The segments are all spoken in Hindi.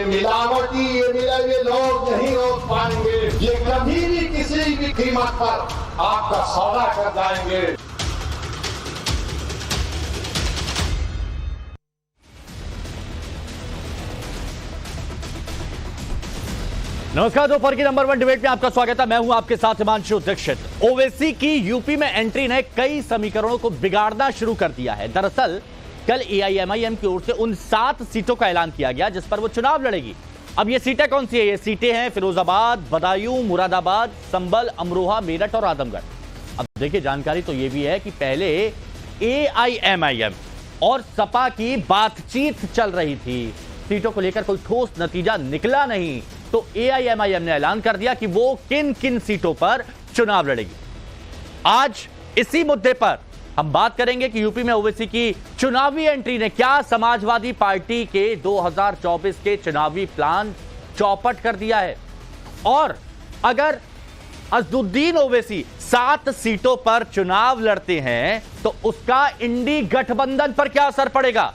मिलावटी ये मिले लोग नहीं रोक पाएंगे। ये कभी भी किसी भी कीमत पर आपका सौदा कर जाएंगे। नमस्कार, दोपहर की नंबर 1 डिबेट में आपका स्वागत है। मैं हूं आपके साथ हिमांशु दीक्षित। ओवैसी की यूपी में एंट्री ने कई समीकरणों को बिगाड़ना शुरू कर दिया है। दरअसल कल एआईएमआईएम की ओर से उन 7 सीटों का ऐलान किया गया जिस पर वो चुनाव लड़ेगी। अब ये सीटें कौन सी है? ये सीटें हैं फिरोजाबाद, बदायूं, मुरादाबाद, संभल, अमरोहा, मेरठ और आजमगढ़। अब देखिए, जानकारी तो ये भी है कि पहले एआईएमआईएम और सपा की बातचीत चल रही थी, सीटों को लेकर कोई ठोस नतीजा निकला नहीं, तो एआईएमआईएम ने ऐलान कर दिया कि वो किन किन सीटों पर चुनाव लड़ेगी। आज इसी मुद्दे पर हम बात करेंगे कि यूपी में ओवैसी की चुनावी एंट्री ने क्या समाजवादी पार्टी के 2024 के चुनावी प्लान चौपट कर दिया है, और अगर असदुद्दीन ओवैसी 7 सीटों पर चुनाव लड़ते हैं तो उसका इंडी गठबंधन पर क्या असर पड़ेगा,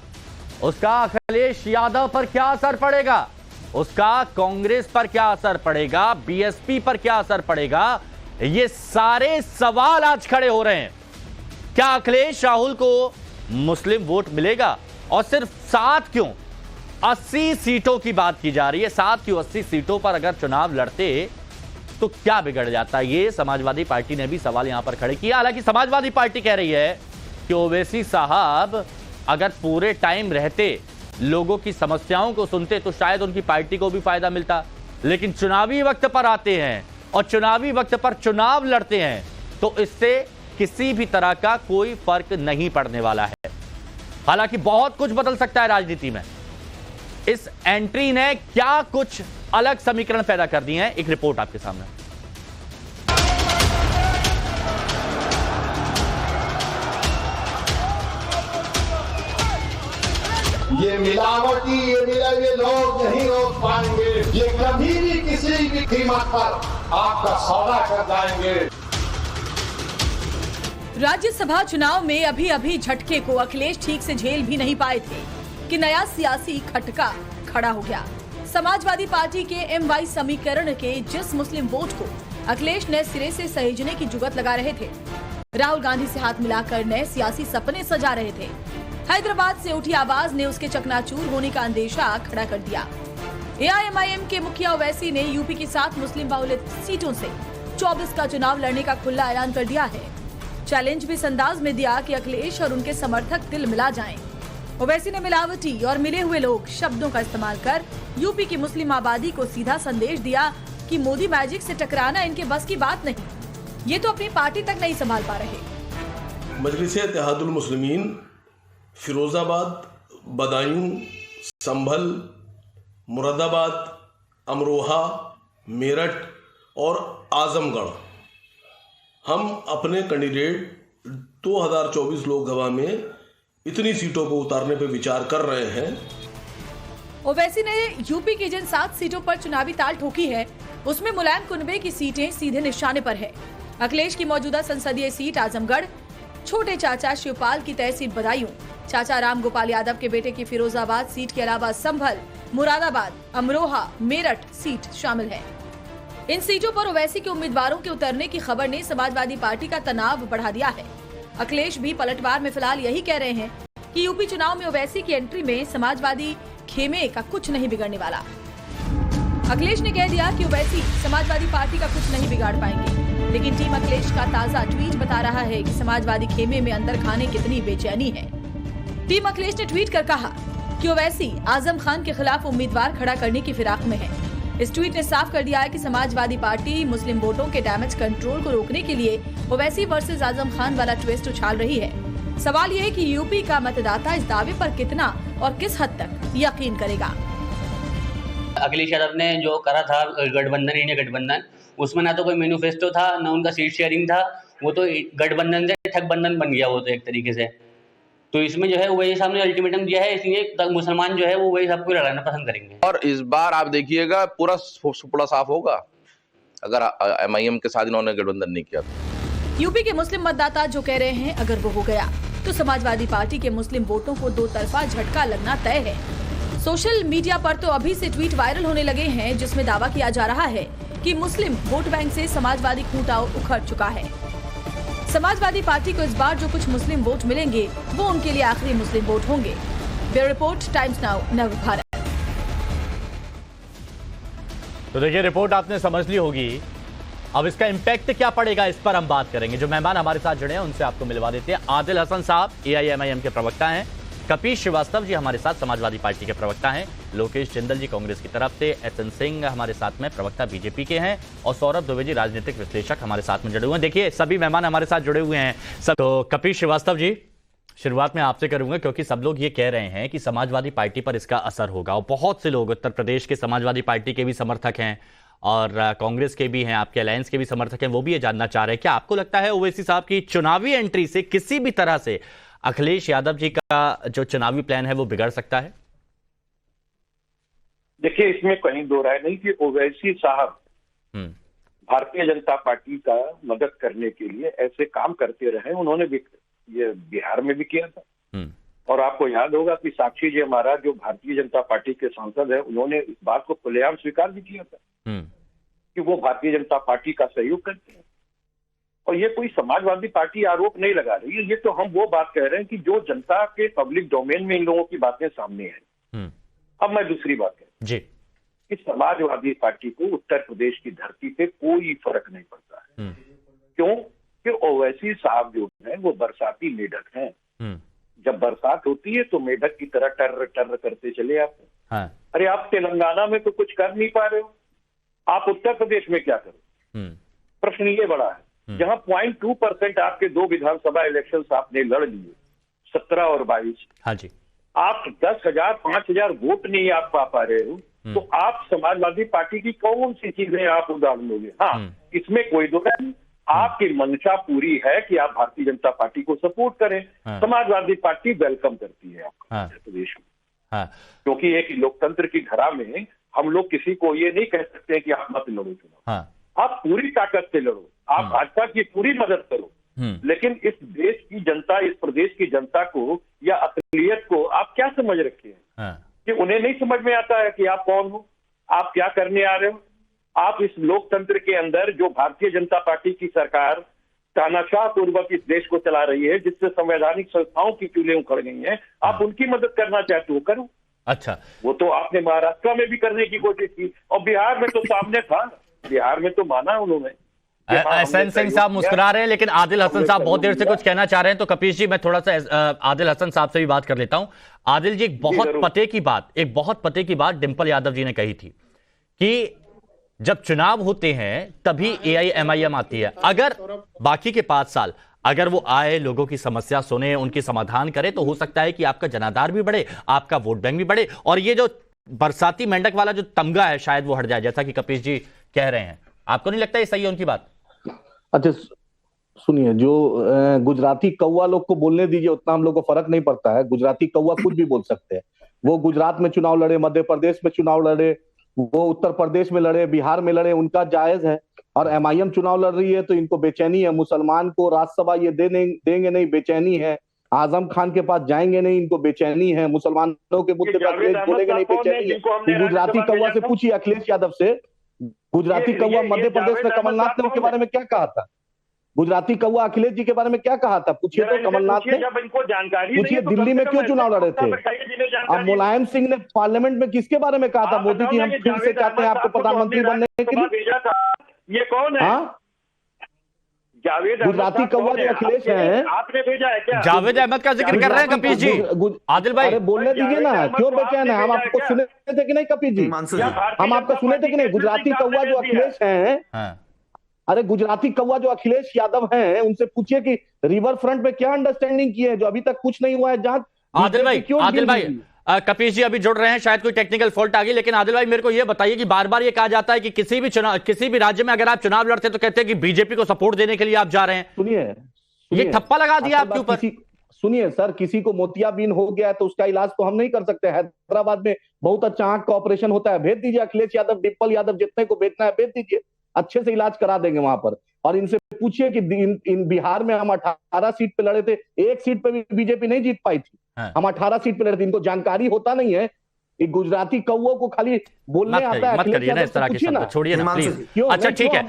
उसका अखिलेश यादव पर क्या असर पड़ेगा, उसका कांग्रेस पर क्या असर पड़ेगा, बीएसपी पर क्या असर पड़ेगा। ये सारे सवाल आज खड़े हो रहे हैं। क्या अखिलेश राहुल को मुस्लिम वोट मिलेगा? और सिर्फ 7 क्यों, 80 सीटों की बात की जा रही है। 7 क्यों, 80 सीटों पर अगर चुनाव लड़ते तो क्या बिगड़ जाता? ये समाजवादी पार्टी ने भी सवाल यहां पर खड़े किया। हालांकि समाजवादी पार्टी कह रही है कि ओवैसी साहब अगर पूरे टाइम रहते, लोगों की समस्याओं को सुनते तो शायद उनकी पार्टी को भी फायदा मिलता, लेकिन चुनावी वक्त पर आते हैं और चुनावी वक्त पर चुनाव लड़ते हैं तो इससे किसी भी तरह का कोई फर्क नहीं पड़ने वाला है। हालांकि बहुत कुछ बदल सकता है राजनीति में। इस एंट्री ने क्या कुछ अलग समीकरण पैदा कर दिए हैं, एक रिपोर्ट आपके सामने। ये मिलावटी ये मिले लोग नहीं रोक पाएंगे। ये कभी भी किसी भी कीमत पर आपका सौदा कर जाएंगे। राज्यसभा चुनाव में अभी अभी झटके को अखिलेश ठीक से झेल भी नहीं पाए थे कि नया सियासी खटका खड़ा हो गया। समाजवादी पार्टी के एमवाई समीकरण के जिस मुस्लिम वोट को अखिलेश नए सिरे से सहेजने की जुगत लगा रहे थे, राहुल गांधी से हाथ मिलाकर नए सियासी सपने सजा रहे थे, हैदराबाद से उठी आवाज ने उसके चकनाचूर होने का अंदेशा खड़ा कर दिया। एआईएमआईएम के मुखिया ओवैसी ने यूपी की 7 मुस्लिम बहुलित सीटों से 24 का चुनाव लड़ने का खुला ऐलान कर दिया है। चैलेंज भी इस अंदाज में दिया कि अखिलेश और उनके समर्थक दिल मिला जाएं। ओवैसी ने मिलावटी और मिले हुए लोग शब्दों का इस्तेमाल कर यूपी की मुस्लिम आबादी को सीधा संदेश दिया कि मोदी मैजिक से टकराना इनके बस की बात नहीं, ये तो अपनी पार्टी तक नहीं संभाल पा रहे। मजलिस-ए-इत्तेहादुल मुस्लिमीन फिरोजाबाद, बदायूं, संभल, मुरादाबाद, अमरोहा, मेरठ और आजमगढ़, हम अपने कैंडिडेट 2024 लोकसभा में इतनी सीटों को उतारने पर विचार कर रहे हैं। ओवैसी ने यूपी की जिन 7 सीटों पर चुनावी ताल ठोकी है, उसमें मुलायम कुनबे की सीटें सीधे निशाने पर है। अखिलेश की मौजूदा संसदीय सीट आजमगढ़, छोटे चाचा शिवपाल की तय सीट बदायूं, चाचा राम गोपाल यादव के बेटे की फिरोजाबाद सीट के अलावा संभल, मुरादाबाद, अमरोहा, मेरठ सीट शामिल है। इन सीटों पर ओवैसी के उम्मीदवारों के उतरने की खबर ने समाजवादी पार्टी का तनाव बढ़ा दिया है। अखिलेश भी पलटवार में फिलहाल यही कह रहे हैं कि यूपी चुनाव में ओवैसी की एंट्री में समाजवादी खेमे का कुछ नहीं बिगड़ने वाला। अखिलेश ने कह दिया कि ओवैसी समाजवादी पार्टी का कुछ नहीं बिगाड़ पाएंगे, लेकिन टीम अखिलेश का ताजा ट्वीट बता रहा है कि समाजवादी खेमे में अंदर खाने कितनी बेचैनी है। टीम अखिलेश ने ट्वीट कर कहा कि ओवैसी आजम खान के खिलाफ उम्मीदवार खड़ा करने की फिराक में है। इस ट्वीट ने साफ कर दिया है कि समाजवादी पार्टी मुस्लिम वोटों के डैमेज कंट्रोल को रोकने के लिए ओवैसी वर्सेस आजम खान वाला ट्विस्ट उछाल रही है। सवाल यह है कि यूपी का मतदाता इस दावे पर कितना और किस हद तक यकीन करेगा। अखिलेश यादव ने जो करा था गठबंधन, इंडिया गठबंधन, उसमें ना तो कोई मैनिफेस्टो था, ना उनका सीट शेयरिंग था। वो तो गठबंधन से ठगबंधन बन गया वो तो एक तरीके से। तो इसमें जो है वही सामने अल्टीमेटम दिया है, इसलिए मुसलमान जो है वो वही सबको लड़ाना पसंद करेंगे। और इस बार आप देखिएगा पूरा साफ होगा अगर एमआईएम के साथ इन्होंने गठबंधन नहीं किया। यूपी के मुस्लिम मतदाता जो कह रहे हैं अगर वो हो गया तो समाजवादी पार्टी के मुस्लिम वोटों को 2 तरफा झटका लगना तय है। सोशल मीडिया पर तो अभी से ट्वीट वायरल होने लगे हैं जिसमें दावा किया जा रहा है कि मुस्लिम वोट बैंक से समाजवादी खूंटा उखड़ चुका है। समाजवादी पार्टी को इस बार जो कुछ मुस्लिम वोट मिलेंगे वो उनके लिए आखिरी मुस्लिम वोट होंगे। ब्यूरो रिपोर्ट, टाइम्स नाउ, नव भारत। तो देखिए, रिपोर्ट आपने समझ ली होगी। अब इसका इंपैक्ट क्या पड़ेगा इस पर हम बात करेंगे। जो मेहमान हमारे साथ जुड़े हैं उनसे आपको मिलवा देते हैं। आदिल हसन साहब AIMIM के प्रवक्ता हैं, कपीश श्रीवास्तव जी हमारे साथ समाजवादी पार्टी के प्रवक्ता हैं, लोकेश जिंदल जी कांग्रेस की तरफ से, SN सिंह हमारे साथ में प्रवक्ता BJP के हैं और सौरभ दुबे जी राजनीतिक विश्लेषक हमारे साथ में जुड़े हुए हैं। देखिए, सभी मेहमान हमारे साथ जुड़े हुए हैं सब। तो कपीश श्रीवास्तव जी, शुरुआत में आपसे करूंगा क्योंकि सब लोग ये कह रहे हैं कि समाजवादी पार्टी पर इसका असर होगा और बहुत से लोग उत्तर प्रदेश के समाजवादी पार्टी के भी समर्थक हैं और कांग्रेस के भी हैं, आपके अलायंस के भी समर्थक हैं, वो भी ये जानना चाह रहे हैं। क्या आपको लगता है ओवैसी साहब की चुनावी एंट्री से किसी भी तरह से अखिलेश यादव जी का जो चुनावी प्लान है वो बिगड़ सकता है? देखिए, इसमें कहीं दो राय नहीं कि ओवैसी साहब भारतीय जनता पार्टी का मदद करने के लिए ऐसे काम करते रहे। उन्होंने ये बिहार में भी किया था और आपको याद होगा कि साक्षी जी हमारा जो भारतीय जनता पार्टी के सांसद है, उन्होंने इस बात को खुलेआम स्वीकार भी किया था कि वो भारतीय जनता पार्टी का सहयोग करते हैं। और ये कोई समाजवादी पार्टी आरोप नहीं लगा रही है, ये तो हम वो बात कह रहे हैं कि जो जनता के पब्लिक डोमेन में इन लोगों की बातें सामने हैं। अब मैं दूसरी बात कह रहा हूं कि समाजवादी पार्टी को उत्तर प्रदेश की धरती पे कोई फर्क नहीं पड़ता है। क्यों? कि ओवैसी साहब जो है वो बरसाती मेढक हैं। जब बरसात होती है तो मेढक की तरह टर्र टर्र करते चले आते हैं। हाँ। अरे आप तेलंगाना में तो कुछ कर नहीं पा रहे हो, आप उत्तर प्रदेश में क्या करो? प्रश्न ये बड़ा है। जहां 0.2% आपके दो विधानसभा इलेक्शन आपने लड़ लिए, 17 और 22। हाँ जी। आप 10,000 5,000 वोट नहीं आप पा रहे हो, तो आप समाजवादी पार्टी की कौन सी चीजें आप उदाहरण दोगे? हाँ, इसमें कोई दो नहीं। आपकी मंशा पूरी है कि आप भारतीय जनता पार्टी को सपोर्ट करें। हाँ। समाजवादी पार्टी वेलकम करती है आपका हाँ। प्रदेश में। हाँ। क्योंकि एक लोकतंत्र की धरा में हम लोग किसी को ये नहीं कह सकते कि आप मत लड़ो चुनाव। हाँ। आप पूरी ताकत से लड़ो, आप भाजपा की पूरी मदद करो, लेकिन इस देश की जनता, इस प्रदेश की जनता को या अक़लियत को आप क्या समझ रखे हैं? हाँ। कि उन्हें नहीं समझ में आता है कि आप कौन हो, आप क्या करने आ रहे हो। आप इस लोकतंत्र के अंदर जो भारतीय जनता पार्टी की सरकार तानाशाह पूर्वक इस देश को चला रही है, जिससे संवैधानिक संस्थाओं की चूल्हे उखड़ गई हैं, आप उनकी मदद करना चाहते हो, करो। अच्छा, वो तो आपने महाराष्ट्र में भी करने की कोशिश की और बिहार में तो सामने था, बिहार में तो माना उन्होंने। SN सिंह साहब मुस्कुरा रहे हैं, लेकिन आदिल हसन साहब बहुत देर से कुछ कहना चाह रहे हैं। तो कपीश जी, मैं थोड़ा सा आदिल हसन साहब से भी बात कर लेता हूं। आदिल जी, एक बहुत पते की बात डिंपल यादव जी ने कही थी कि जब चुनाव होते हैं तभी AIMIM आती है। अगर बाकी के 5 साल अगर वो आए, लोगों की समस्या सुने, उनकी समाधान करे, तो हो सकता है कि आपका जनाधार भी बढ़े, आपका वोट बैंक भी बढ़े और ये जो बरसाती मेंढक वाला जो तमगा है शायद वो हट जाए, जैसा कि कपीश जी कह रहे हैं। आपको नहीं लगता ये सही है उनकी बात? अच्छा सुनिए, जो गुजराती कौवा लोग को बोलने दीजिए, उतना हम लोग को फर्क नहीं पड़ता है। गुजराती कौवा कुछ भी बोल सकते हैं। वो गुजरात में चुनाव लड़े, मध्य प्रदेश में चुनाव लड़े, वो उत्तर प्रदेश में लड़े, बिहार में लड़े, उनका जायज है। और MIM चुनाव लड़ रही है तो इनको बेचैनी है। मुसलमान को राज्यसभा ये देंगे नहीं, बेचैनी है। आजम खान के पास जाएंगे नहीं, इनको बेचैनी है। मुसलमानों के मुद्दे पर बोलेंगे नहीं, बेचैनी है। गुजराती कौवा से पूछिए, अखिलेश यादव से। गुजराती कौवा मध्य प्रदेश में कमलनाथ ने उसके बारे में क्या कहा था? गुजराती कौवा अखिलेश जी के बारे में क्या कहा था? पूछिए तो कमलनाथ ने। पूछिए दिल्ली में क्यों चुनाव लड़े थे? अब मुलायम सिंह ने पार्लियामेंट में किसके बारे में कहा था? मोदी जी, हम फिर से चाहते हैं आपको प्रधानमंत्री बनने के लिए। ये कौन है? गुजराती कौवा जो अखिलेश हैं, आपने भेजा है क्या? जावेद अहमद का जिक्र कर रहे हैं कपीश जी। आदिल भाई, अरे बोलने दीजिए ना, क्यों बेचैन है? हम आपको सुने थे कि नहीं कपीश जी? हम आपका सुने थे कि नहीं? गुजराती कौवा जो अखिलेश हैं, अरे गुजराती कौवा जो अखिलेश यादव हैं, उनसे पूछिए कि रिवर फ्रंट पे क्या अंडरस्टैंडिंग की है जो अभी तक कुछ नहीं हुआ है। जहां आदिल भाई कपीश जी अभी जुड़ रहे हैं, शायद कोई टेक्निकल फॉल्ट आ गई, लेकिन आदिल भाई मेरे को यह बताइए कि बार बार ये कहा जाता है कि किसी भी राज्य में अगर आप चुनाव लड़ते तो कहते हैं कि बीजेपी को सपोर्ट देने के लिए आप जा रहे हैं। सुनिए, ये ठप्पा लगा दिया आपके ऊपर। सुनिए सर, किसी को मोतियाबिंद हो गया है तो उसका इलाज तो हम नहीं कर सकते। हैदराबाद में बहुत अच्छा आंख का ऑपरेशन होता है, भेज दीजिए अखिलेश यादव, डिंपल यादव, जितने को भेजना है भेज दीजिए, अच्छे से इलाज करा देंगे वहां पर। और इनसे पूछिए कि इन बिहार में हम 18 सीट पे लड़े थे, एक सीट पे भी बीजेपी नहीं जीत पाई थी। हम 18 सीट पे लड़े थे। इनको जानकारी होता नहीं है ये गुजराती कौओं को खाली बोलने आता है। मत करिए ना इस तरह के शब्द, छोड़िए ना प्लीज। अच्छा ठीक है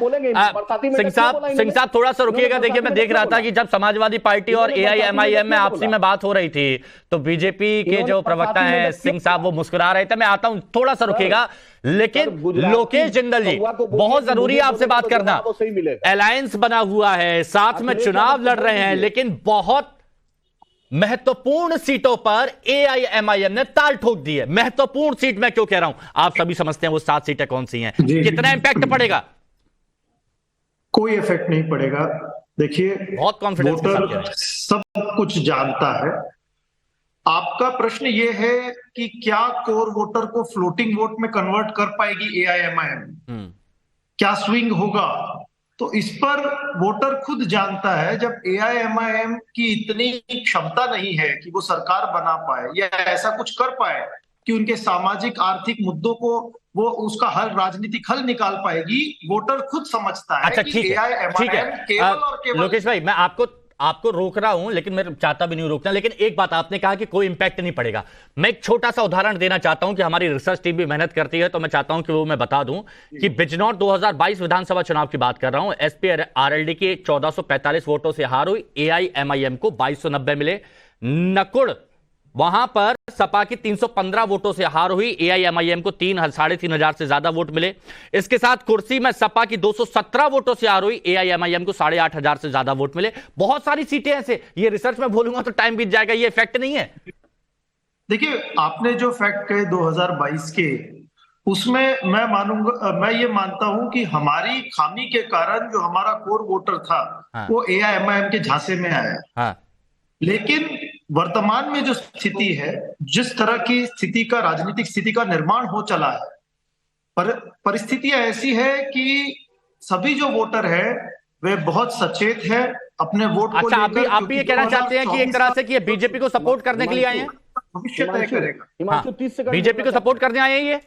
सिंह साहब थोड़ा सा रुकिएगा। देखिए मैं देख रहा था कि जब समाजवादी पार्टी और AIMIM में आपसी में बात हो रही थी तो बीजेपी के जो प्रवक्ता हैं सिंह साहब वो मुस्कुरा रहे थे। मैं आता हूं, थोड़ा सा रुकिएगा। लेकिन लोकेश जिंदल जी, बहुत जरूरी है आपसे बात करना। अलायंस बना हुआ है, साथ में चुनाव लड़ रहे हैं, लेकिन बहुत महत्वपूर्ण सीटों पर AIMIM ने ताल ठोक दी है। महत्वपूर्ण सीट मैं क्यों कह रहा हूं, आप सभी समझते हैं वो 7 सीटें कौन सी हैं। कितना इंपैक्ट पड़ेगा? कोई इफेक्ट नहीं पड़ेगा। देखिए बहुत कॉन्फिडेंस के साथ कह रहे हैं। सब कुछ जानता है। आपका प्रश्न यह है कि क्या कोर वोटर को फ्लोटिंग वोट में कन्वर्ट कर पाएगी AIMIM, क्या स्विंग होगा? तो इस पर वोटर खुद जानता है। जब AIMIM की इतनी क्षमता नहीं है कि वो सरकार बना पाए या ऐसा कुछ कर पाए कि उनके सामाजिक आर्थिक मुद्दों को वो उसका हल, राजनीतिक हल निकाल पाएगी, वोटर खुद समझता है। अच्छा कि ठीक है केवल और केवल लोकेश भाई, मैं आपको रोक रहा हूं, लेकिन मैं चाहता भी नहीं रोकना। लेकिन एक बात आपने कहा कि कोई इंपैक्ट नहीं पड़ेगा। मैं एक छोटा सा उदाहरण देना चाहता हूं कि हमारी रिसर्च टीम भी मेहनत करती है, तो मैं चाहता हूं कि वो मैं बता दूं कि बिजनौर 2022 विधानसभा चुनाव की बात कर रहा हूं। SP RLD के 1445 वोटों से हार हुई, AIMIM को 2290 मिले। नकुड़ वहां पर सपा की 315 वोटों से हार हुई, AIMIM को 3,500 से ज्यादा वोट मिले। इसके साथ कुर्सी में सपा की 217 वोटों से हार हुई, AIMIM को 8,500 से ज्यादा वोट मिले। बहुत सारी सीटें ऐसे, ये रिसर्च में बोलूंगा तो टाइम बीत जाएगा, ये फैक्ट नहीं है। देखिए आपने जो फैक्ट कहे 2022 के, उसमें मैं ये मानता हूं कि हमारी खामी के कारण जो हमारा कोर वोटर था वो AIMIM के झांसे में आया। लेकिन वर्तमान में जो स्थिति है, जिस तरह की स्थिति का, राजनीतिक स्थिति का निर्माण हो चला है, परिस्थितियां ऐसी है कि सभी जो वोटर है वे बहुत सचेत है अपने वोट को लेकर। आप भी ये कहना चाहते हैं कि एक तरह से कि ये बीजेपी को सपोर्ट करने के लिए आए हैं? भविष्य तय करेगा। बीजेपी को सपोर्ट करने आए हैं ये?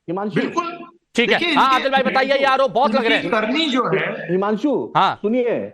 बिल्कुल ठीक है। हाँ आदिल भाई बताइए, ये आरोप बहुत लग रहे हैं। करनी जो है हिमांशु, सुनिए,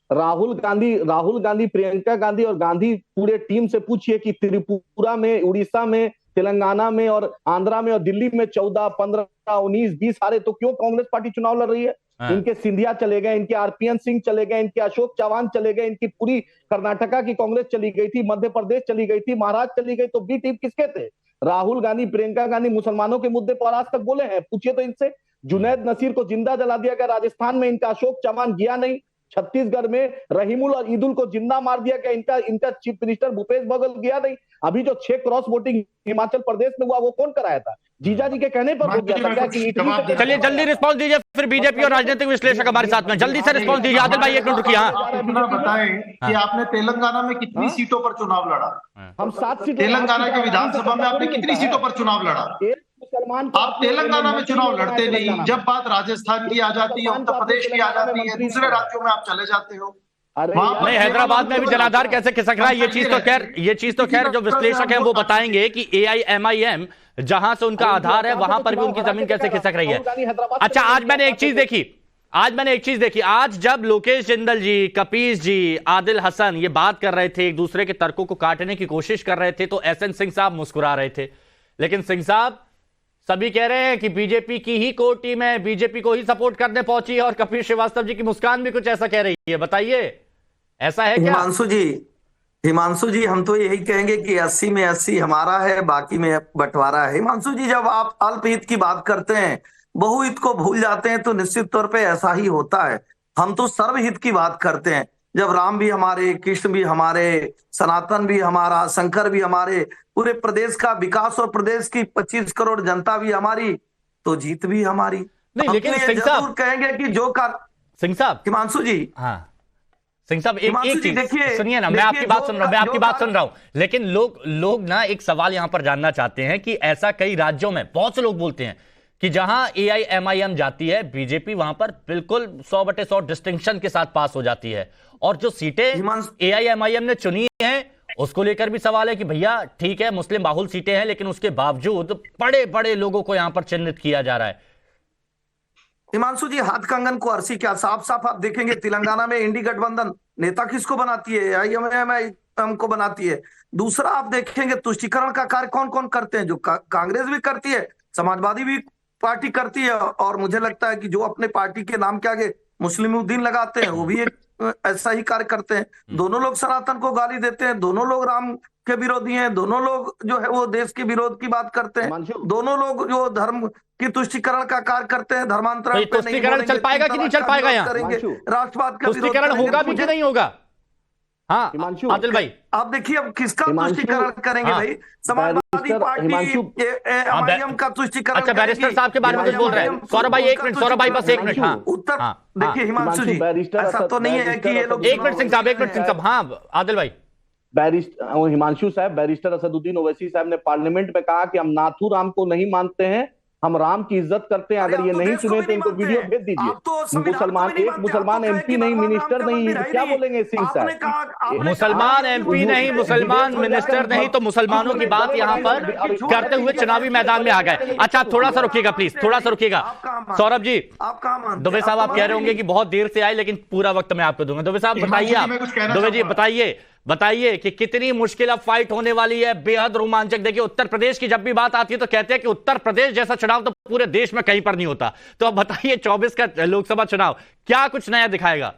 राहुल गांधी, प्रियंका गांधी और गांधी पूरे टीम से पूछिए कि त्रिपुरा में, उड़ीसा में, तेलंगाना में और आंध्रा में और दिल्ली में 14, 15, 19, 20 हारे, तो क्यों कांग्रेस पार्टी चुनाव लड़ रही है? इनके सिंधिया चले गए, इनके RPN सिंह चले गए, इनके अशोक चौहान चले गए, इनकी पूरी कर्नाटका की कांग्रेस चली गई थी, मध्य प्रदेश चली गई थी, महाराष्ट्र चली गई, तो बी टीम किसके थे? राहुल गांधी, प्रियंका गांधी मुसलमानों के मुद्दे पर आज तक बोले हैं? पूछिए तो इनसे। जुनैद नसीर को जिंदा जला दिया गया राजस्थान में, इनका अशोक चौहान गया नहीं। छत्तीसगढ़ में रहीमुल और ईदुल को जिंदा मार दिया गया, इनका चीफ मिनिस्टर भूपेश बघेल गया नहीं। अभी जो 6 क्रॉस वोटिंग हिमाचल प्रदेश में हुआ, वो कौन कराया था? जीजा जी के कहने पर हो गया था क्या? चलिए जल्दी रिस्पांस दीजिए, फिर बीजेपी और राजनीतिक विश्लेषक हमारे साथ में, जल्दी से रिस्पांस दीजिए। आदिल भाई एक मिनट रुकिए। इतना बताएं कि आपने तेलंगाना में कितनी सीटों पर चुनाव लड़ा? हम 7 सीटों। तेलंगाना के विधानसभा में आपने कितनी सीटों पर चुनाव लड़ा? आप तेलंगाना में चुनाव लड़ते नहीं, जब बात राजस्थान की आ जाती है, उत्तर प्रदेश की आ जाती है, दूसरे राज्यों में आप चले जाते हो। नहीं, हैदराबाद में भी जनाधार कैसे खिसक रहा है, ये चीज तो खैर जो विश्लेषक हैं वो बताएंगे कि AIMIM जहां से उनका आधार है वहां पर भी उनकी जमीन कैसे खिसक रही है। अच्छा, आज मैंने एक चीज देखी, आज जब लोकेश जिंदल जी, कपीस जी, आदिल हसन ये बात कर रहे थे, एक दूसरे के तर्कों को काटने की कोशिश कर रहे थे, तो SN सिंह साहब मुस्कुरा रहे थे। लेकिन सिंह साहब सभी कह रहे हैं कि बीजेपी की ही कोर टीम है, बीजेपी को ही सपोर्ट करने पहुंची है, और कपिल श्रीवास्तव जी की मुस्कान भी कुछ ऐसा कह रही है। बताइए, ऐसा है क्या? हिमांशु जी, हम तो यही कहेंगे कि 80 में 80 हमारा है, बाकी में बंटवारा है। हिमांशु जी, जब आप अल्पहित की बात करते हैं, बहुहित को भूल जाते हैं, तो निश्चित तौर पे ऐसा ही होता है। हम तो सर्वहित की बात करते हैं। जब राम भी हमारे, कृष्ण भी हमारे, सनातन भी हमारा, शंकर भी हमारे, पूरे प्रदेश का विकास और प्रदेश की 25 करोड़ जनता भी हमारी, तो जीत भी हमारी। नहीं, लेकिन सिंह साहब कहेंगे कि जो सिंह साहब, हिमांशु जी, हाँ सिंह साहब, एक चीज सुनिए ना, मैं आपकी बात सुन रहा हूं, लेकिन लोग ना एक सवाल यहां पर जानना चाहते हैं कि ऐसा कई राज्यों में बहुत से लोग बोलते हैं कि जहां AIMIM जाती है, बीजेपी वहां पर बिल्कुल 100/100 डिस्टिंक्शन के साथ पास हो जाती है, और जो सीटें AIMIM ने चुनी हैं उसको लेकर भी सवाल है कि भैया ठीक है, मुस्लिम बाहुल सीटें हैं, लेकिन उसके बावजूद बड़े बड़े लोगों को यहां पर चिन्हित किया जा रहा है। हिमांशु जी, हाथ कंगन को अरसी क्या, साफ साफ आप देखेंगे तेलंगाना में इंडी गठबंधन नेता किसको बनाती है? AIMIM को बनाती है। दूसरा आप देखेंगे तुष्टिकरण का कार्य कौन कौन करते हैं, जो कांग्रेस भी करती है, समाजवादी भी पार्टी करती है, और मुझे लगता है कि जो अपने पार्टी के नाम के आगे मुस्लिमुद्दीन लगाते हैं वो भी एक ऐसा ही कार्य करते हैं। दोनों लोग सनातन को गाली देते हैं, दोनों लोग राम के विरोधी हैं, दोनों लोग जो है वो देश के विरोध की बात करते हैं, दोनों लोग जो धर्म की तुष्टिकरण का कार्य करते हैं, धर्मांतरण तो तुष्टिकरण चल पाएगा कि नहीं चल पाएगा? यहाँ राष्ट्रवाद का तुष्टिकरण होगा भी कि नहीं होगा? हाँ आदिल भाई, आप देखिए अब किसका तुष्टिकरण करेंगे भाई? समाजवादी पार्टी MIM का तुष्टिकरण। अच्छा, बैरिस्टर साहब के बारे में कुछ बोल रहे हैं सौरभ भाई, एक मिनट सौरभ भाई, बस एक मिनट। हाँ उत्तर देखिए हिमांशु जी, ऐसा तो नहीं है कि ये लोग, एक मिनट सिंह साहब, हाँ आदिल भाई। हिमांशु साहब, बैरिस्टर असदुद्दीन ओवैसी साहब ने पार्लियामेंट में कहा कि हम नाथूराम को नहीं मानते हैं, हम राम की इज्जत करते हैं। अगर ये नहीं सुने तो इनको वीडियो भेज दीजिए। मुसलमान, एक मुसलमान MP नहीं, मिनिस्टर नहीं, क्या बोलेंगे सिंह साहब? मुसलमान MP नहीं, मुसलमान मिनिस्टर नहीं, तो मुसलमानों की बात यहाँ पर करते हुए चुनावी मैदान में आ गए। अच्छा थोड़ा सा रुकिएगा प्लीज, थोड़ा सा रुकिएगा सौरभ जी। दुबे साहब आप कह रहे होंगे कि बहुत देर से आए, लेकिन पूरा वक्त मैं आपको दूंगा। दुबे साहब बताइए, आप दुबे जी बताइए कि कितनी मुश्किल अब फाइट होने वाली है, बेहद रोमांचक। देखिए उत्तर प्रदेश की जब भी बात आती है तो कहते हैं कि उत्तर प्रदेश जैसा चुनाव तो पूरे देश में कहीं पर नहीं होता। तो अब बताइए 24 का लोकसभा चुनाव क्या कुछ नया दिखाएगा?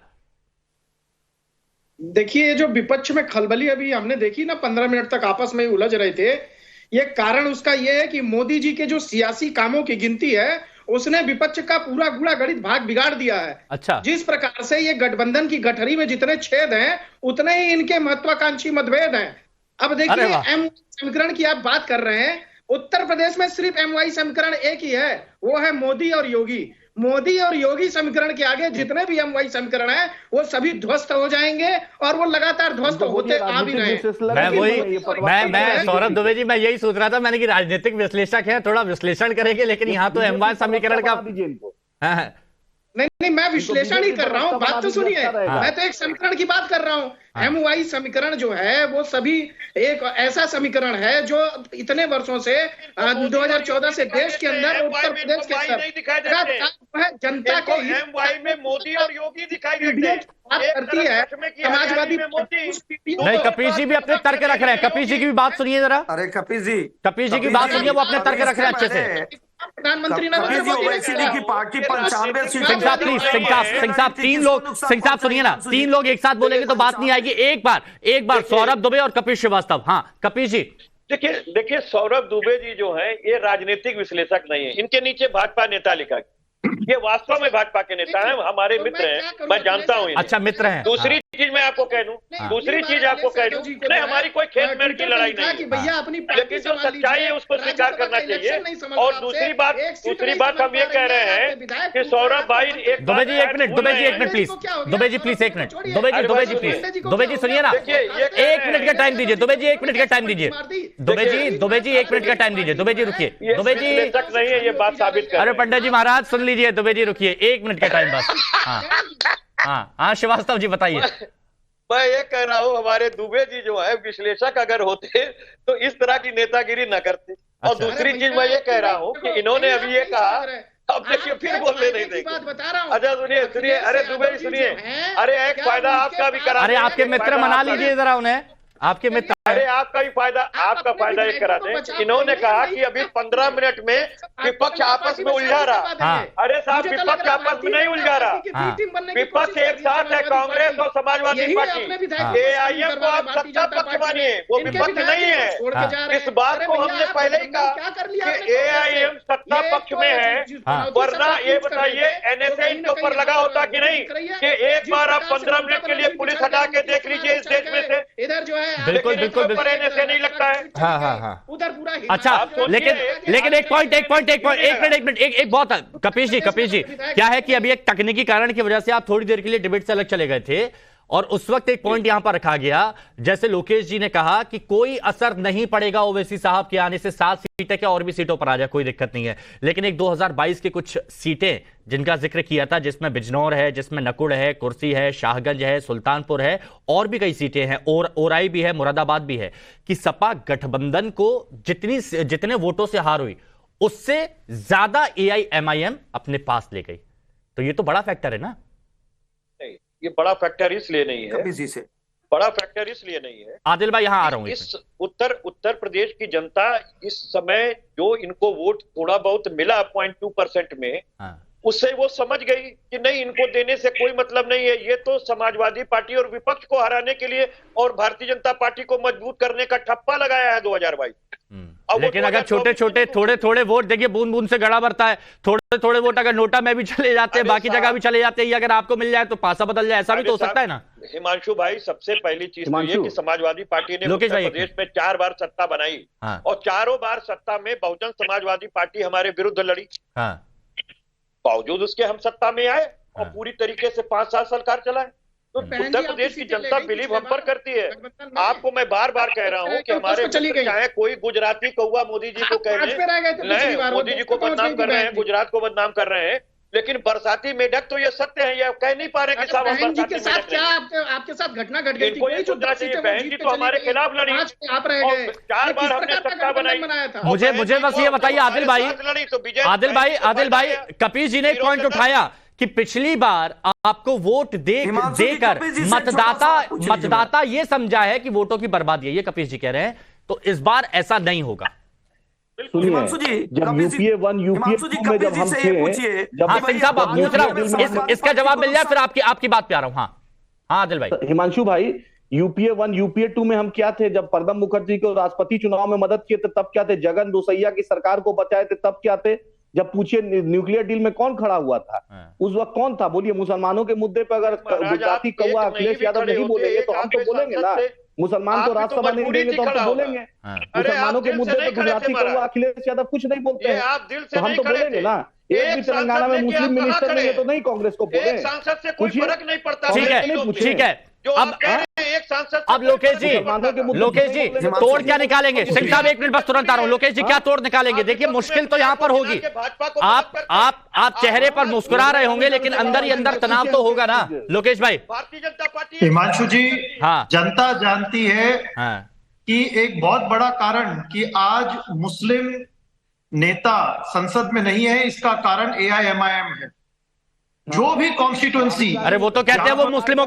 देखिए जो विपक्ष में खलबली अभी हमने देखी ना, 15 मिनट तक आपस में उलझ रहे थे, ये कारण उसका ये है कि मोदी जी के जो सियासी कामों की गिनती है उसने विपक्ष का पूरा गुड़ा गणित भाग बिगाड़ दिया है। अच्छा, जिस प्रकार से ये गठबंधन की गठरी में जितने छेद हैं उतने ही इनके महत्वाकांक्षी मतभेद हैं। अब देखिए MY समीकरण की आप बात कर रहे हैं, उत्तर प्रदेश में सिर्फ MY समीकरण एक ही है, वो है मोदी और योगी। मोदी और योगी समीकरण के आगे जितने भी MY समीकरण है वो सभी ध्वस्त हो जाएंगे, और वो लगातार ध्वस्त होते आ भी रहे हैं। मैं सौरभ दुबे जी, मैं यही सोच रहा था मैंने कि राजनीतिक विश्लेषक है, थोड़ा विश्लेषण करेंगे, लेकिन यहाँ तो MY समीकरण का नहीं, मैं विश्लेषण ही कर रहा हूँ, बात तो सुनिए। मैं तो एक समीकरण की बात कर रहा हूँ। MY समीकरण जो है वो सभी एक ऐसा समीकरण है जो इतने वर्षों से 2014 से देश के अंदर, उत्तर प्रदेश के अंदर जनता के MY में मोदी और योगी दिखाई देते हैं, करती है समाजवादी। नहीं, कपिल जी भी अपने तर्क रख रहे हैं, कपिल जी की भी बात सुनिए जरा। अरे कपिल जी की बात सुनिए, वो अपने तर्क रख रहे हैं अच्छे से। प्रधानमंत्री नरेंद्र मोदी की पार्टी 95 सीट। सिंह साहब प्लीज, सिंह साहब तीन लोग, सिंह साहब सुनिए ना, तीन लोग एक साथ बोलेंगे तो बात नहीं आएगी। एक बार सौरभ दुबे और कपिल श्रीवास्तव। हाँ कपिल जी। देखिए सौरभ दुबे जी जो है ये राजनीतिक विश्लेषक नहीं है, इनके नीचे भाजपा नेता लिखा, ये वास्तव में भाजपा के नेता हैं, हमारे मित्र हैं, मैं जानता हूँ। अच्छा मित्र हैं। दूसरी चीज मैं आपको कह दूं, नहीं हमारी कोई खेत मेड़ की लड़ाई नहीं, लेकिन जो सच्चाई है उसको स्वीकार करना चाहिए। और दूसरी बात हम ये कह रहे हैं कि सौरभ भाई दुबे जी एक minute please, Dubey ji please एक मिनट, दुबे जी सुनिए ना, 1 मिनट का टाइम दीजिए दुबे जी, 1 मिनट का टाइम दीजिए दुबे जी 1 मिनट का टाइम दीजिए। दुबे जी रुकिए, दुबे जी नहीं है, ये बात साबित कर। अरे पंडित जी महाराज सुन लीजिए, दुबे जी रुकिए, 1 मिनट का टाइम बस। हाँ श्रीवास्तव जी बताइए। मैं ये कह रहा हूँ हमारे दुबे जी जो है विश्लेषक अगर होते तो इस तरह की नेतागिरी न करते। और दूसरी चीज मैं ये कह रहा हूँ कि इन्होंने अभी ये कहा, अब देखिए फिर बोलने नहीं देंगे। अच्छा सुनिए, अरे दुबे जी सुनिए, अरे एक फायदा आपका भी करा। अरे आपके मित्र मना लीजिए जरा उन्हें, आपके मित्र। अरे आपका भी फायदा, आपका फायदा ये करा दें। इन्होंने कहा कि अभी 15 मिनट में विपक्ष आपस में उलझा रहा। अरे साहब विपक्ष आपस में नहीं उलझा रहा, विपक्ष एक साथ है, कांग्रेस और समाजवादी पार्टी। AIM को आप सत्ता पक्ष मानिए, वो विपक्ष नहीं है। इस बात को हमने पहले ही कहा कि AIM सत्ता पक्ष में है, वरना ये बताइए NSA इनके ऊपर लगा होता कि नहीं, कि एक बार आप 15 मिनट के लिए पुलिस हटा के देख लीजिए इस देश में से। इधर जो है बिल्कुल NSA नहीं लगता है। हाँ। उधर पूरा। अच्छा लेकिन एक पॉइंट एक मिनट एक बहुत कपिल जी क्या है कि अभी एक तकनीकी कारण की वजह से आप थोड़ी देर के लिए डिबेट से अलग चले गए थे, और उस वक्त एक पॉइंट यहां पर रखा गया, जैसे लोकेश जी ने कहा कि कोई असर नहीं पड़ेगा ओवैसी साहब के आने से, 7 सीटें क्या और भी सीटों पर आ जाए कोई दिक्कत नहीं है। लेकिन एक 2022 की कुछ सीटें जिनका जिक्र किया था, जिसमें बिजनौर है, जिसमें नकुड़ है, कुर्सी है, शाहगंज है, सुल्तानपुर है, और भी कई सीटें हैं, और ओराई भी है, मुरादाबाद भी है, कि सपा गठबंधन को जितने वोटों से हार हुई उससे ज्यादा AIMIM अपने पास ले गई। तो ये तो बड़ा फैक्टर है ना। नहीं, ये बड़ा फैक्टर इसलिए नहीं है, किसी से बड़ा फैक्टर इसलिए नहीं है। आदिल भाई यहाँ आ रहा हूँ। इस उत्तर प्रदेश की जनता इस समय जो इनको वोट थोड़ा बहुत मिला 0.2% में, उससे वो समझ गई कि नहीं, इनको देने से कोई मतलब नहीं है। ये तो समाजवादी पार्टी और विपक्ष को हराने के लिए और भारतीय जनता पार्टी को मजबूत करने का ठप्पा लगाया है 2022। लेकिन अगर छोटे छोटे थोड़े थोड़े वोट, देखिए बूंद बूंद से गड़ा भरता है, थोड़े थोड़े वोट अगर नोटा में भी चले जाते हैं, बाकी जगह भी चले जाते हैं, अगर आपको मिल जाए तो पासा बदल जाए, ऐसा भी तो हो सकता है ना। हिमांशु भाई, सबसे पहली चीज तो ये कि समाजवादी पार्टी ने उत्तर प्रदेश में 4 बार सत्ता बनाई और चारों बार सत्ता में बहुजन समाजवादी पार्टी हमारे विरुद्ध लड़ी। बावजूद उसके हम सत्ता में आए और पूरी तरीके से 5 साल सरकार चलाए। तो उत्तर प्रदेश की जनता बिलीव हम पर करती है। आपको मैं बार बार कह रहा हूँ कि हमारे चाहे कोई गुजराती कौवा मोदी जी को कह रहे हैं, मोदी जी को बदनाम कर रहे हैं, गुजरात को बदनाम कर रहे हैं, लेकिन बरसाती मेढक तो ये सत्य है, ये कह नहीं पा रहे कि साहब बहन जी के साथ क्या आपके साथ घटना घट गई थी? इनको ये सोचना चाहिए, बहन जी तो हमारे खिलाफ लड़ी, आप रह गए, 4 बार हमने सत्ता बनाई। मुझे बस ये बताइए आदिल भाई, कपीश जी ने एक पॉइंट उठाया कि पिछली बार आपको वोट देकर मतदाता ये समझा है कि वोटों की बर्बादी है, ये कपीश जी कह रहे हैं, तो इस बार ऐसा नहीं होगा। सुनिए, जब यूपीए 1 यूपीए 2 में जब हम थे, सिंह साहब पूछ रहा हूं, इसका जवाब मिल जाए फिर आपकी बात पे आ रहा हूं। हाँ आदिल भाई। हिमांशु भाई, यूपीए 1 यूपीए 2 में हम क्या थे? जब प्रणब मुखर्जी को राष्ट्रपति चुनाव में मदद किए थे तब क्या थे? जगन रोसैया की सरकार को बचाए थे तब क्या थे? जब पूछिए न्यूक्लियर डील में कौन खड़ा हुआ था, उस वक्त कौन था? बोलिए। मुसलमानों के मुद्दे पर अगर गुजराती कौवा अखिलेश यादव नहीं बोलेंगे तो हम तो बोलेंगे ना। मुसलमान तो राज्यसभा नहीं देंगे तो हम तो बोलेंगे। मुसलमानों के मुद्दे पर गुजराती कौवा अखिलेश यादव कुछ नहीं बोलते हैं तो हम तो बोलेंगे ना। एक भी तेलंगाना में मुस्लिम मिनिस्टर नहीं है तो नहीं कांग्रेस को बोले। ठीक है। अब लोकेश जी तोड़ क्या निकालेंगे? सिंह साहब 1 मिनट बस, तुरंत आ रहा हूं। लोकेश जी क्या तोड़ निकालेंगे? देखिए मुश्किल तो यहां पर होगी। आप चेहरे पर मुस्कुरा रहे होंगे लेकिन अंदर ही अंदर तनाव तो होगा ना लोकेश भाई। भारतीय जनता पार्टी, हिमांशु जी, जनता जानती है कि एक बहुत बड़ा कारण कि आज मुस्लिम नेता संसद में नहीं है, इसका कारण AIMIM है। जो भी कॉन्स्टिट्यूएंसी, अरे वो तो कहते हैं वो मुस्लिमों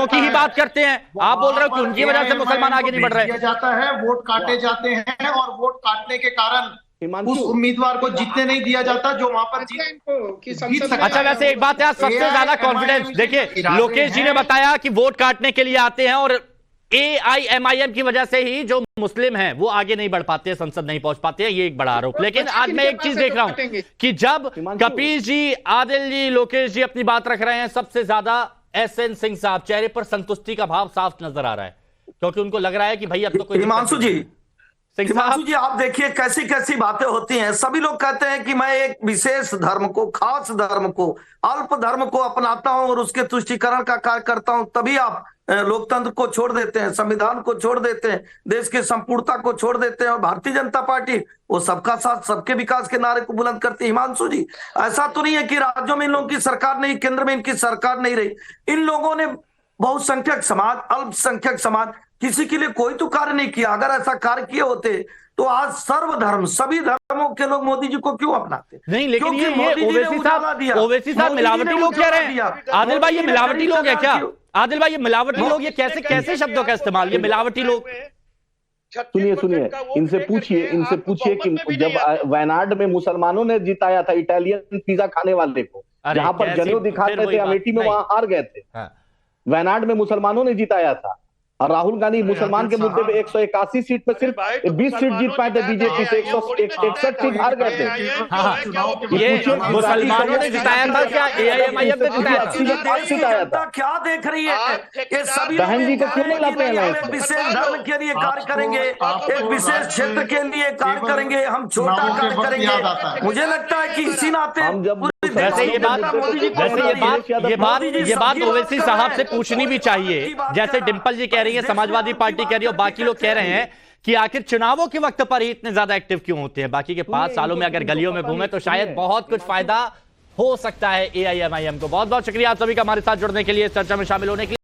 की ही बात करते हैं, आप बोल रहे हो कि उनकी वजह से मुसलमान आगे नहीं बढ़ रहे। किया जाता है, वोट काटे जाते हैं और वोट काटने के कारण उस उम्मीदवार को जीतने नहीं दिया जाता जो वहां पर जीत सकता। अच्छा, वैसे एक बात है, सबसे ज्यादा कॉन्फिडेंस देखिए लोकेश जी ने बताया कि वोट काटने के लिए आते हैं और AIMIM की वजह से ही जो मुस्लिम हैं वो आगे नहीं बढ़ पाते, संसद नहीं पहुंच पाते हैं, ये एक बड़ा आरोप। लेकिन आज मैं एक चीज देख रहा हूं कि जब कपीश जी, आदिल जी, लोकेश जी अपनी बात रख रहे हैं, सबसे ज्यादा SN सिंह साहब चेहरे पर संतुष्टि का भाव साफ नजर आ रहा है, क्योंकि उनको लग रहा है कि भाई अब तो कोई। हिमांशु जी आप देखिए कैसी कैसी बातें होती हैं। सभी लोग कहते हैं कि मैं एक विशेष धर्म को, खास धर्म को, अल्प धर्म को अपनाता हूं और उसके तुष्टीकरण का कार्य करता हूं, तभी आप लोकतंत्र को छोड़ देते हैं, संविधान को छोड़ देते हैं, देश की संपूर्णता को छोड़ देते हैं। और भारतीय जनता पार्टी वो सबका साथ सबके विकास के नारे को बुलंद करती है। हिमांशु जी, ऐसा तो नहीं है कि राज्यों में इन लोगों की सरकार नहीं, केंद्र में इनकी सरकार नहीं रही। इन लोगों ने बहुसंख्यक समाज, अल्पसंख्यक समाज, किसी के लिए कोई तो कार्य नहीं किया। अगर ऐसा कार्य किए होते तो आज सर्वधर्म, सभी धर्मों के लोग मोदी जी को क्यों अपनाते? नहीं, लेकिन ये ओवैसी साहब मिलावटी लोग कह रहे हैं। आदिल भाई, ये मिलावटी लोग है क्या? आदिल भाई, ये मिलावटी लोग, ये कैसे शब्दों का इस्तेमाल, ये मिलावटी लोग? सुनिए, इनसे पूछिए कि जब वायनाड में मुसलमानों ने जिताया था इटालियन पिज्जा खाने वाले को, जहां पर जनेऊ दिखाते थे अमेठी में, वहां हार गए थे। वायनाड में मुसलमानों ने जिताया था और राहुल गांधी मुसलमान के मुद्दे पे 181 सीट में सिर्फ 20 सीट जीत पाए थे, बीजेपी से 161 सीट हार गए थे। ये मुसलमानों ने जिताया था क्या? AIMIM ने जिताया था? क्या देख रही है? ये सभी बहन जी को क्यों नहीं लाते हैं? एक विशेष धर्म के लिए कार्य करेंगे, एक विशेष क्षेत्र के लिए कार्य करेंगे, हम छोटा कार्य करेंगे। मुझे लगता है कि इसी नाते हम जब वैसे ये बात ओवैसी साहब से पूछनी भी चाहिए, जैसे डिंपल जी कह रही है, समाजवादी पार्टी कह रही है और बाकी लोग कह रहे हैं कि आखिर चुनावों के वक्त पर ही इतने ज्यादा एक्टिव क्यों होते हैं? बाकी के 5 सालों में अगर गलियों में घूमे तो शायद बहुत कुछ फायदा हो सकता है AIMIM को। बहुत बहुत शुक्रिया आप सभी का हमारे साथ जुड़ने के लिए, चर्चा में शामिल होने के लिए।